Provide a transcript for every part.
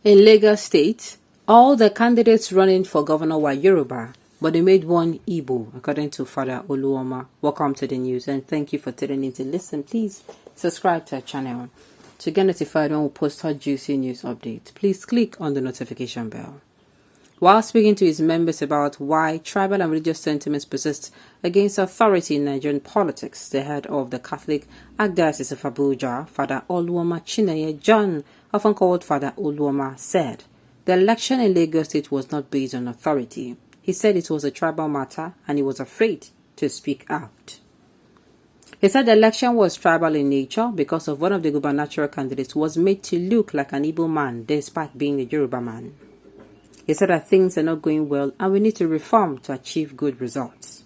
In Lagos State, all the candidates running for governor were Yoruba, but they made one Igbo, according to Father Uluoma. Welcome to the news, and thank you for tuning in to listen. Please subscribe to our channel to get notified when we post our juicy news update. Please click on the notification bell. While speaking to his members about why tribal and religious sentiments persist against authority in Nigerian politics, the head of the Catholic Archdiocese of Abuja, Father Uluoma Chineye John, often called Father Uluoma, said the election in Lagos State was not based on authority. He said it was a tribal matter and he was afraid to speak out. He said the election was tribal in nature because of one of the gubernatorial candidates was made to look like an Igbo man despite being a Yoruba man. He said that things are not going well and we need to reform to achieve good results.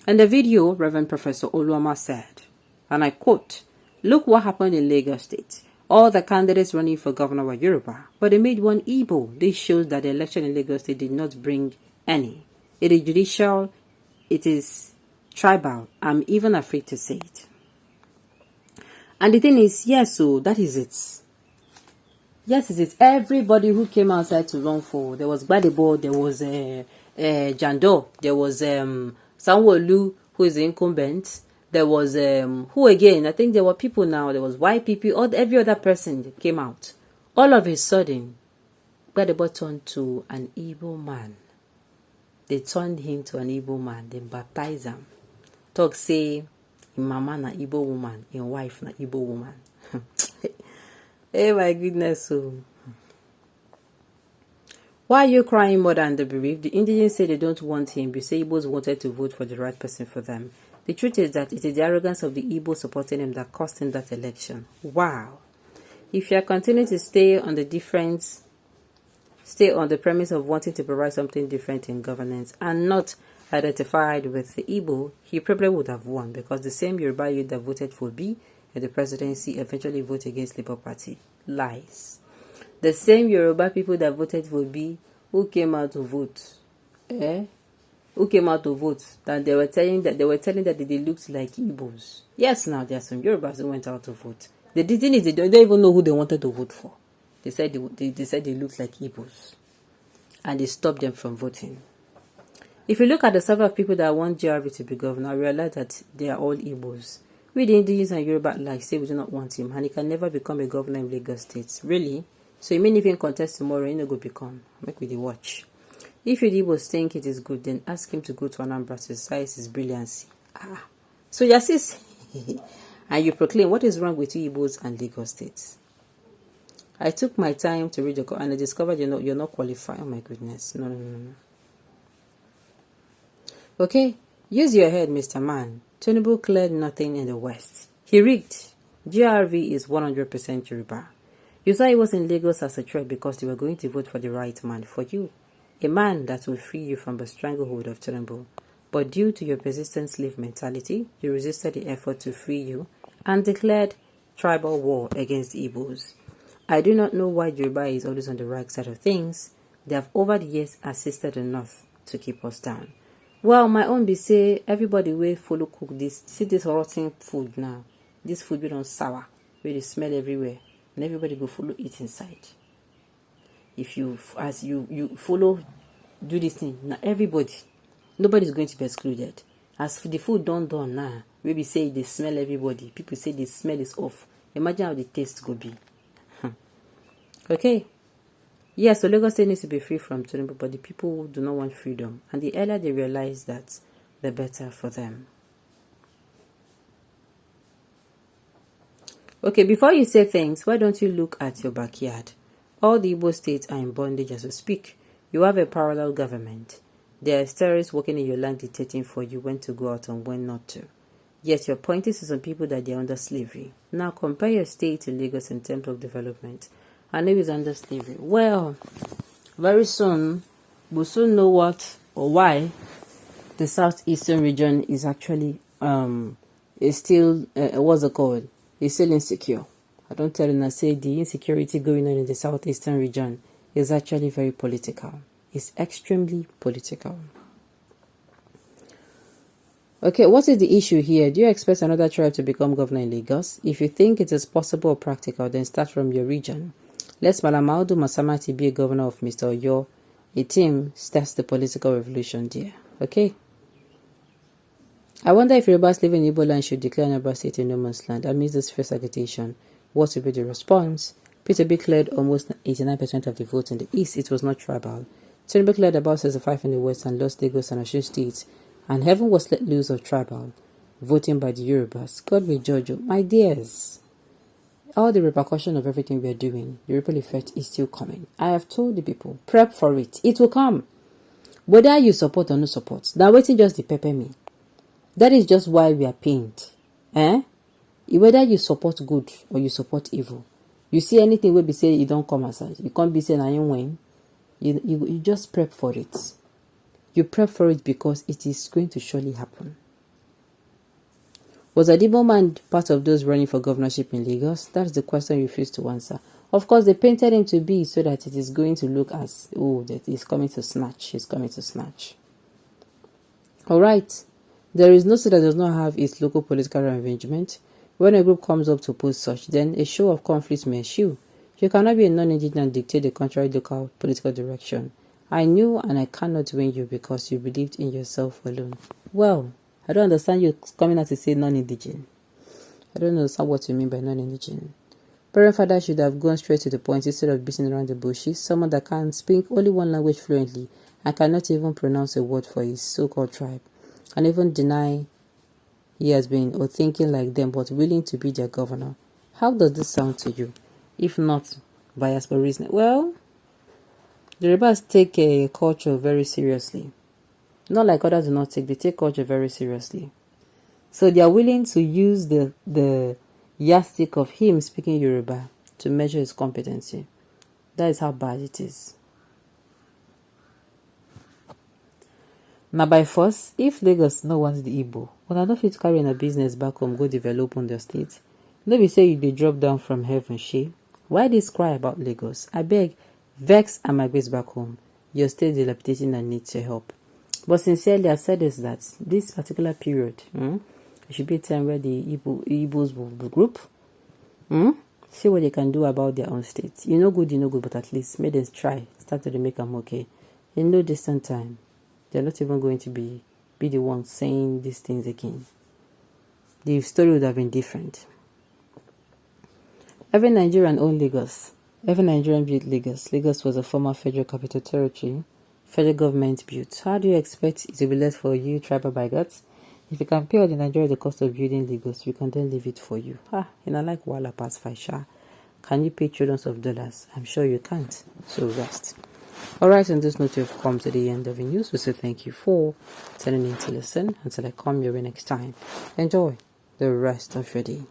In the video, Reverend Professor Uluoma said, and I quote, "Look what happened in Lagos State. All the candidates running for governor were Yoruba, but they made one Igbo. This shows that the election in Lagos State did not bring any. It is judicial, it is tribal. I'm even afraid to say it." And the thing is, yes, so that is it. Yes, it is. Everybody who came outside to run for, there was Gbadebo, there was Jando, there was Sanwo-Olu, who is the incumbent. There was who again? I think there were people now. There was YPP. Every other person came out. All of a sudden, Gbadebo turned to an Igbo man. They turned him to an Igbo man. They baptized him. Talk say, "In mama na Igbo woman, in wife na Igbo woman." Hey, my goodness. So, why are you crying more than the bereaved? The Indians say they don't want him. You say Igbos wanted to vote for the right person for them. The truth is that it is the arrogance of the Igbo supporting him that cost him that election. Wow. If you are continuing to stay on the premise of wanting to provide something different in governance and not identified with the Igbo, he probably would have won because the same Yoruba youth that voted for B in the presidency eventually vote against Labour Party. Lies. The same Yoruba people that voted for B who came out to vote. Who came out to vote that they were telling that they looked like Igbos. Yes, now there are some Yorubas who went out to vote. The thing is they don't even know who they wanted to vote for. They said they looked like Igbos, and they stopped them from voting. If you look at the survey of people that want GRV to be governor, I realize that they are all Igbos. We the Indians and Yoruba like say we do not want him, and he can never become a governor in Lagos State. Really? So he may even contest tomorrow, he no go become. Make we the watch. If you Igbos think it is good, then ask him to go to Anambra to exercise his brilliancy. So you assist and you proclaim what is wrong with you Igbos and Lagos State. I took my time to read your and I discovered you're not qualified. Oh my goodness. No. Okay, use your head, Mr. Man. Tinubu cleared nothing in the West. He rigged. GRV is 100% Yoruba. You saw he was in Lagos as a threat because you were going to vote for the right man for you. A man that will free you from the stranglehold of Tinubu. But due to your persistent slave mentality, you resisted the effort to free you and declared tribal war against the Igbos. I do not know why Yoruba is always on the right side of things. They have over the years assisted the North to keep us down. Well, my own be say everybody will follow cook this. See this rotten food now. This food be on sour, where they smell everywhere, and everybody go follow eat inside. If you follow do this thing now, nobody's going to be excluded. As for the food done now, maybe say they smell everybody. People say the smell is off. Imagine how the taste go be. Okay. Yes, so Lagos State needs to be free from Tinubu, but the people do not want freedom. And the earlier they realize that, the better for them. Okay, before you say things, why don't you look at your backyard? All the Igbo states are in bondage as we speak. You have a parallel government. There are terrorists working in your land dictating for you when to go out and when not to. Yet you're pointing to some people that they're under slavery. Now compare your state to Lagos in terms of development. I know it's under slavery. Well, very soon, we'll soon know what or why the southeastern region is actually is still what's it called? It's still insecure. I don't tell you, I say the insecurity going on in the southeastern region is actually very political. It's extremely political. Okay, what is the issue here? Do you expect another tribe to become governor in Lagos? If you think it is possible or practical, then start from your region. Let Malam Audu Masamati be a governor of Mr. Oyo. A team starts the political revolution there. Okay? I wonder if Yorubas living in Igbo land should declare Anambra State a no man's land amidst this first agitation. What will be the response? Peter B cleared almost 89% of the vote in the east. It was not tribal. Tinubu cleared about 65% in the west and lost Lagos and Osun states. And heaven was let loose of tribal voting by the Yorubas. God will judge you. My dears, all the repercussion of everything we are doing, the ripple effect is still coming. I have told the people, prep for it. It will come. Whether you support or no support, now waiting just the pepper me. That is just why we are pained. Whether you support good or you support evil, you see anything where be say you don't come aside. You can't be saying I ain't win. You just prep for it. You prep for it because it is going to surely happen. Was Adibo man part of those running for governorship in Lagos? That's the question you refuse to answer. Of course, they painted him to be so that it is going to look as, oh, that he's coming to snatch. He's coming to snatch. All right. There is no state that does not have its local political arrangement. When a group comes up to oppose such, then a show of conflict may ensue. You cannot be a non-indigenous and dictate the contrary local political direction. I knew and I cannot win you because you believed in yourself alone. Well, I don't understand you coming out to say non-indigenous. I don't understand what you mean by non-indigenous. Parent father should have gone straight to the point instead of beating around the bushes. Someone that can speak only one language fluently and cannot even pronounce a word for his so-called tribe, and even deny he has been or thinking like them but willing to be their governor. How does this sound to you? If not bias but reason. Well, the Yorubas take a culture very seriously. Not like others do not take. They take culture very seriously. So they are willing to use the yardstick of him speaking Yoruba to measure his competency. That is how bad it is. Now by force, if Lagos no wants the Igbo, when I don't fit carry a business back home, go develop on their state. No be say you dey drop down from heaven, she. Why this cry about Lagos? I beg, vex and migrate back home. Your state dilapidating and needs your help. But sincerely, I've said is that this particular period, it should be a time where the Igbos will group, see what they can do about their own state. You know good, but at least make them try. Start to make them okay. In no distant time, they're not even going to be the ones saying these things again. The story would have been different. Every Nigerian owned Lagos. Every Nigerian built Lagos. Lagos was a former federal capital territory. Federal government built. How do you expect it to be left for you, tribal bigots? If you can pay all the Nigeria the cost of building Lagos, we can then leave it for you. And I like Walla past Faisha. Can you pay trillions of dollars? I'm sure you can't. So rest. Alright, on this note, we've come to the end of the news. We say thank you for turning in to listen. Until I come your way next time. Enjoy the rest of your day.